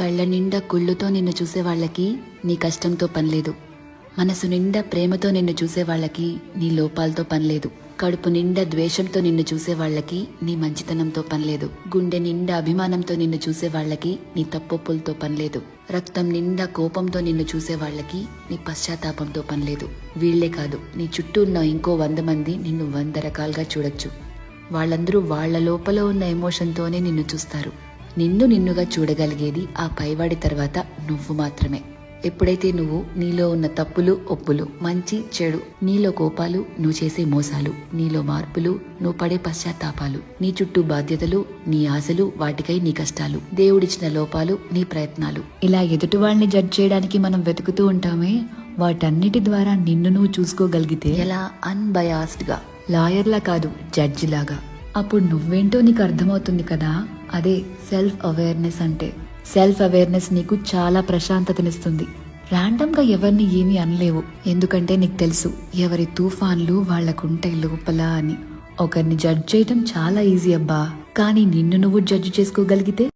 కళ్ళ నిండా కుళ్ళుతో నిన్ను చూసే వాళ్ళకి నీ కష్టంతో పనిలేదు. మనసు నిండా ప్రేమతో నిన్ను చూసే వాళ్ళకి నీ లోపాలతో పనిలేదు. కడుపు నిండా ద్వేషంతో నిన్ను చూసే వాళ్ళకి నీ మంచితనంతో పనిలేదు. గుండె నిండా అభిమానంతో నిన్ను చూసే వాళ్ళకి నీ తప్పొప్పులతో పనిలేదు. రక్తం నిండా కోపంతో నిన్ను చూసే వాళ్ళకి నీ పశ్చాత్తాపంతో పనిలేదు. వీళ్లే కాదు, నీ చుట్టూ ఉన్న ఇంకో 100 మంది నిన్ను 100 రకాలుగా చూడొచ్చు. వాళ్ళందరూ వాళ్ళ లోపల ఉన్న ఎమోషన్తోనే నిన్ను చూస్తారు. నిన్ను నిన్నుగా చూడగలిగేది ఆ పైవాడి తర్వాత నువ్వు మాత్రమే. ఎప్పుడైతే నువ్వు నీలో ఉన్న తప్పులు ఒప్పులు, మంచి చెడు, నీలో కోపాలు, నువ్వు చేసే మోసాలు, నీలో మార్పులు, నువ్వు పడే పశ్చాత్తాపాలు, నీ చుట్టూ బాధ్యతలు, నీ ఆశలు, వాటికై నీ కష్టాలు, దేవుడిచ్చిన లోపాలు, నీ ప్రయత్నాలు, ఇలా ఎదుటి వాళ్ళని జడ్జ్ చేయడానికి మనం వెతుకుతూ ఉంటామే, వాటన్నిటి ద్వారా నిన్ను నువ్వు చూసుకోగలిగితే ఎలా అన్బయాస్డ్ గా, లాయర్లా కాదు జడ్జి లాగా, అప్పుడు నువ్వేంటో నీకు అర్థమవుతుంది కదా. అదే సెల్ఫ్ అవేర్నెస్ అంటే. సెల్ఫ్ అవేర్నెస్ నీకు చాలా ప్రశాంతతనిస్తుంది. ర్యాండమ్గా ఎవరిని ఏమీ అనలేవు, ఎందుకంటే నీకు తెలుసు ఎవరి తుఫాన్లు వాళ్లకుంటాయి లోపల అని. ఒకరిని జడ్జ్ చేయటం చాలా ఈజీ అబ్బా, కానీ నిన్ను నువ్వు జడ్జ్ చేసుకోగలిగితే